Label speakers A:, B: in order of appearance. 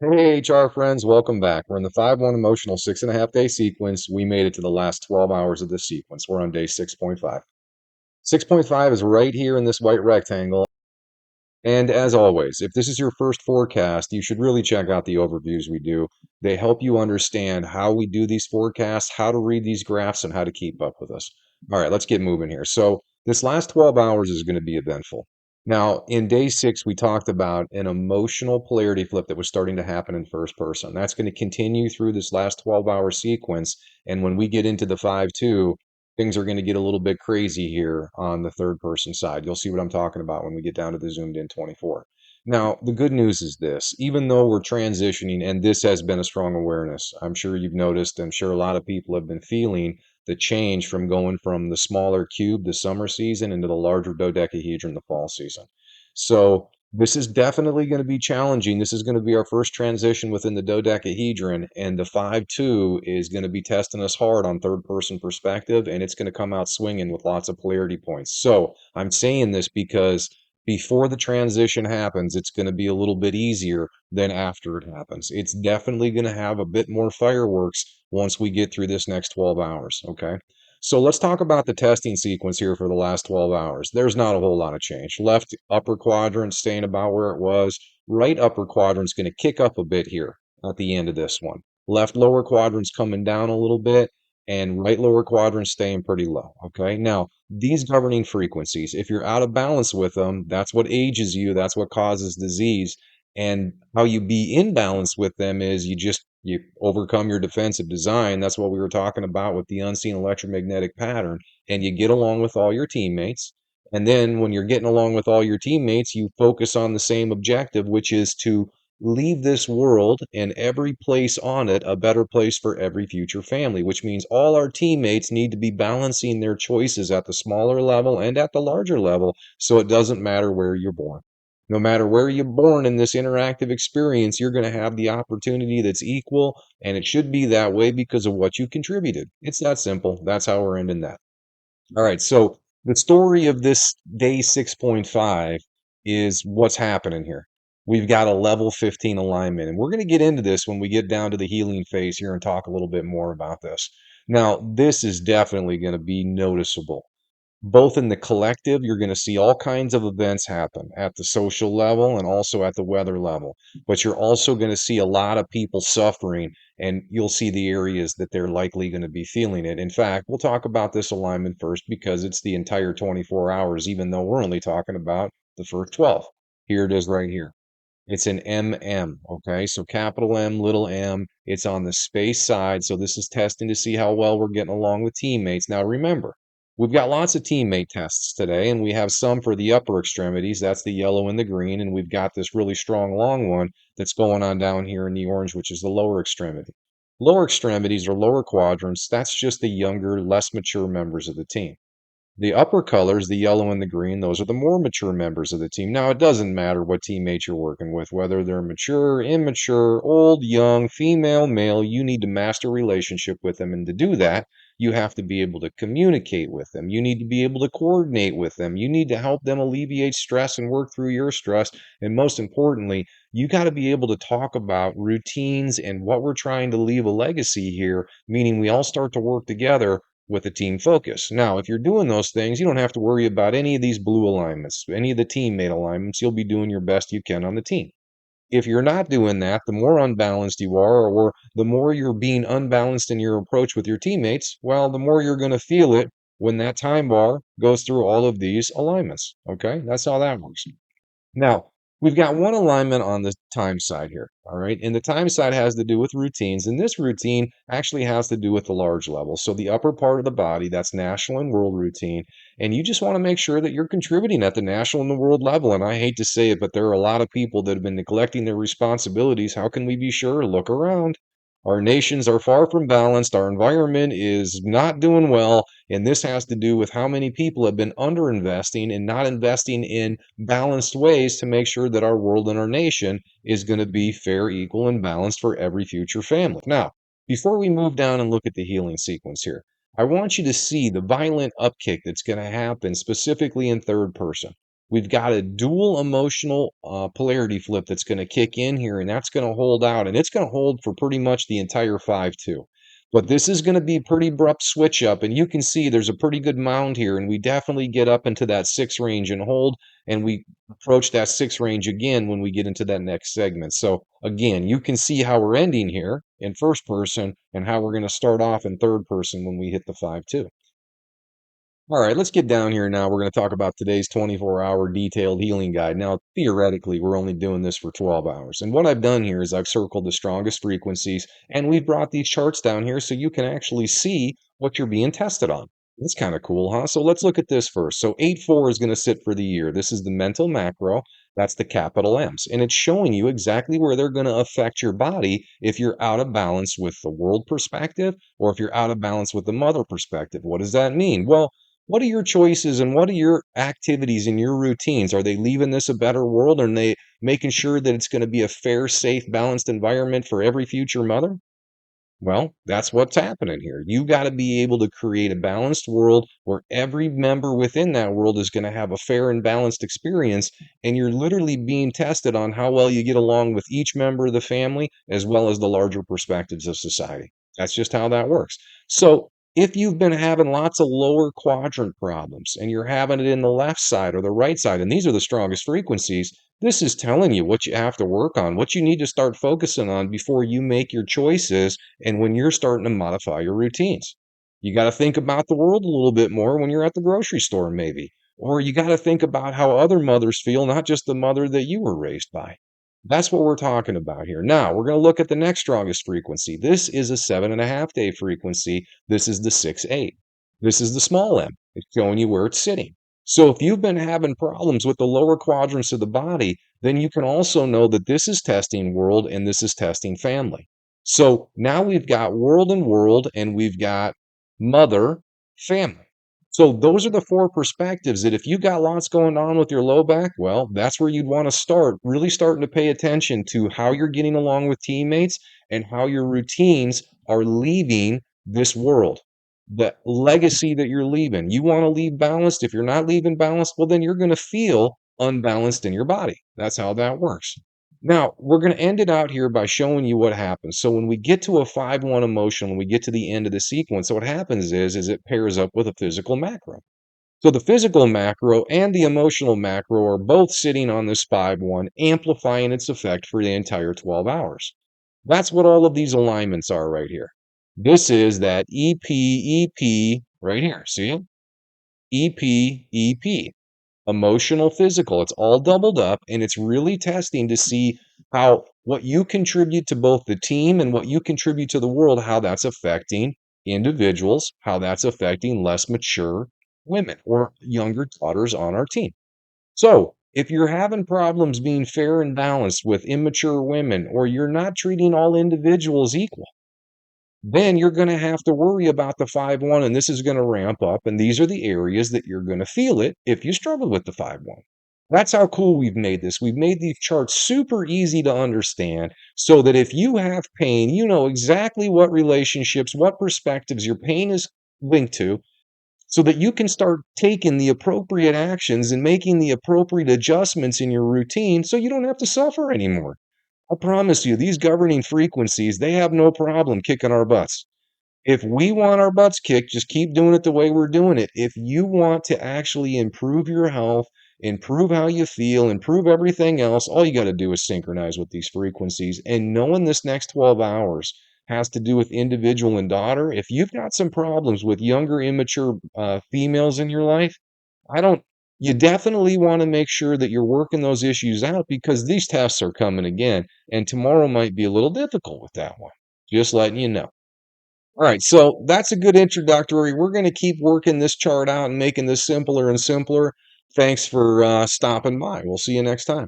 A: Hey, HR friends, welcome back. We're in the 5-1 emotional 6.5 day sequence. We made it to the last 12 hours of this sequence. We're on day 6.5. 6.5 is right here in this white rectangle. And as always, if this is your first forecast, you should really check out the overviews we do. They help you understand how we do these forecasts, how to read these graphs, and how to keep up with us. All right, let's get moving here. So, this last 12 hours is going to be eventful. Now, in day 6, we talked about an emotional polarity flip that was starting to happen in first person. That's going to continue through this last 12-hour sequence. And when we get into the 5-2, things are going to get a little bit crazy here on the third person side. You'll see what I'm talking about when we get down to the zoomed in 24. Now, the good news is this, even though we're transitioning, and this has been a strong awareness, I'm sure you've noticed, I'm sure a lot of people have been feeling the change from going from the smaller cube, the summer season, into the larger dodecahedron, the fall season. So this is definitely going to be challenging. This is going to be our first transition within the dodecahedron, and the 5-2 is going to be testing us hard on third person perspective, and it's going to come out swinging with lots of polarity points. So I'm saying this because before the transition happens, it's going to be a little bit easier than after it happens. It's definitely going to have a bit more fireworks once we get through this next 12 hours. Okay. So let's talk about the testing sequence here for the last 12 hours. There's not a whole lot of change. Left upper quadrant staying about where it was. Right upper quadrant's going to kick up a bit here at the end of this one. Left lower quadrant's coming down a little bit, and right lower quadrant staying pretty low. Okay. Now, these governing frequencies, if you're out of balance with them, that's what ages you, that's what causes disease. And how you be in balance with them is you overcome your defensive design. That's what we were talking about with the unseen electromagnetic pattern. And you get along with all your teammates. And then when you're getting along with all your teammates, you focus on the same objective, which is to leave this world and every place on it a better place for every future family, which means all our teammates need to be balancing their choices at the smaller level and at the larger level, so it doesn't matter where you're born. No matter where you're born in this interactive experience, you're going to have the opportunity that's equal, and it should be that way because of what you contributed. It's that simple. That's how we're ending that. All right, so the story of this day 6.5 is what's happening here. We've got a level 15 alignment, and we're going to get into this when we get down to the healing phase here and talk a little bit more about this. Now, this is definitely going to be noticeable both in the collective, you're going to see all kinds of events happen at the social level and also at the weather level. But you're also going to see a lot of people suffering, and you'll see the areas that they're likely going to be feeling it. In fact, we'll talk about this alignment first because it's the entire 24 hours, even though we're only talking about the first 12. Here it is right here. It's an MM, okay? So capital M, little m. It's on the space side. So this is testing to see how well we're getting along with teammates. Now remember, we've got lots of teammate tests today, and we have some for the upper extremities. That's the yellow and the green. And we've got this really strong long one that's going on down here in the orange, which is the lower extremity. Lower extremities or lower quadrants, that's just the younger, less mature members of the team. The upper colors, the yellow and the green, those are the more mature members of the team. Now, it doesn't matter what teammate you're working with, whether they're mature, immature, old, young, female, male, you need to master relationship with them. And to do that, you have to be able to communicate with them. You need to be able to coordinate with them. You need to help them alleviate stress and work through your stress. And most importantly, you got to be able to talk about routines and what we're trying to leave a legacy here, meaning we all start to work together with a team focus. Now, if you're doing those things, you don't have to worry about any of these blue alignments, any of the teammate alignments. You'll be doing your best you can on the team. If you're not doing that, the more unbalanced you are, or the more you're being unbalanced in your approach with your teammates, well, the more you're going to feel it when that time bar goes through all of these alignments. Okay, that's how that works. Now, we've got one alignment on the time side here, all right? And the time side has to do with routines, and this routine actually has to do with the large level. So the upper part of the body, that's national and world routine, and you just want to make sure that you're contributing at the national and the world level. And I hate to say it, but there are a lot of people that have been neglecting their responsibilities. How can we be sure? Look around. Our nations are far from balanced. Our environment is not doing well. And this has to do with how many people have been underinvesting and not investing in balanced ways to make sure that our world and our nation is going to be fair, equal, and balanced for every future family. Now, before we move down and look at the healing sequence here, I want you to see the violent upkick that's going to happen specifically in third person. we've got a dual emotional polarity flip that's going to kick in here, and that's going to hold out, and it's going to hold for pretty much the entire 5-2. But this is going to be pretty abrupt switch up, and you can see there's a pretty good mound here, and we definitely get up into that 6 range and hold, and we approach that 6 range again when we get into that next segment. So again, you can see how we're ending here in first person and how we're going to start off in third person when we hit the 5-2. All right, let's get down here now. We're going to talk about today's 24-hour detailed healing guide. Now, theoretically, we're only doing this for 12 hours. And what I've done here is I've circled the strongest frequencies, and we've brought these charts down here so you can actually see what you're being tested on. That's kind of cool, huh? So let's look at this first. So 8-4 is going to sit for the year. This is the mental macro. That's the capital M's. And it's showing you exactly where they're going to affect your body if you're out of balance with the world perspective or if you're out of balance with the mother perspective. What does that mean? Well, what are your choices and what are your activities and your routines? Are they leaving this a better world? Or are they making sure that it's going to be a fair, safe, balanced environment for every future mother? Well, that's what's happening here. You got to be able to create a balanced world where every member within that world is going to have a fair and balanced experience. And you're literally being tested on how well you get along with each member of the family, as well as the larger perspectives of society. That's just how that works. So, if you've been having lots of lower quadrant problems and you're having it in the left side or the right side, and these are the strongest frequencies, this is telling you what you have to work on, what you need to start focusing on before you make your choices and when you're starting to modify your routines. You got to think about the world a little bit more when you're at the grocery store, maybe. Or you got to think about how other mothers feel, not just the mother that you were raised by. That's what we're talking about here. Now, we're going to look at the next strongest frequency. This is a 7.5-day frequency. This is the 6-8. This is the small m. It's showing you where it's sitting. So if you've been having problems with the lower quadrants of the body, then you can also know that this is testing world and this is testing family. So now we've got world, and we've got mother, family. So those are the four perspectives that if you got lots going on with your low back, well, that's where you'd want to start, really starting to pay attention to how you're getting along with teammates and how your routines are leaving this world. The legacy that you're leaving. You want to leave balanced. If you're not leaving balanced, well, then you're going to feel unbalanced in your body. That's how that works. Now, we're going to end it out here by showing you what happens. So when we get to a 5-1 emotion, when we get to the end of the sequence, what happens is it pairs up with a physical macro. So the physical macro and the emotional macro are both sitting on this 5-1, amplifying its effect for the entire 12 hours. That's what all of these alignments are right here. This is that EP right here. See it? EP. Emotional, physical. It's all doubled up, and it's really testing to see how what you contribute to both the team and what you contribute to the world, how that's affecting individuals, how that's affecting less mature women or younger daughters on our team. So, if you're having problems being fair and balanced with immature women, or you're not treating all individuals equal, then you're going to have to worry about the 5-1, and this is going to ramp up. And these are the areas that you're going to feel it if you struggle with the 5-1. That's how cool we've made this. We've made these charts super easy to understand so that if you have pain, you know exactly what relationships, what perspectives your pain is linked to, so that you can start taking the appropriate actions and making the appropriate adjustments in your routine so you don't have to suffer anymore. I promise you, these governing frequencies, they have no problem kicking our butts. If we want our butts kicked, just keep doing it the way we're doing it. If you want to actually improve your health, improve how you feel, improve everything else, all you got to do is synchronize with these frequencies. And knowing this next 12 hours has to do with individual and daughter, if you've got some problems with younger, immature females in your life, I don't, you definitely want to make sure that you're working those issues out because these tests are coming again. And tomorrow might be a little difficult with that one. Just letting you know. All right, so that's a good introductory. We're going to keep working this chart out and making this simpler and simpler. Thanks for stopping by. We'll see you next time.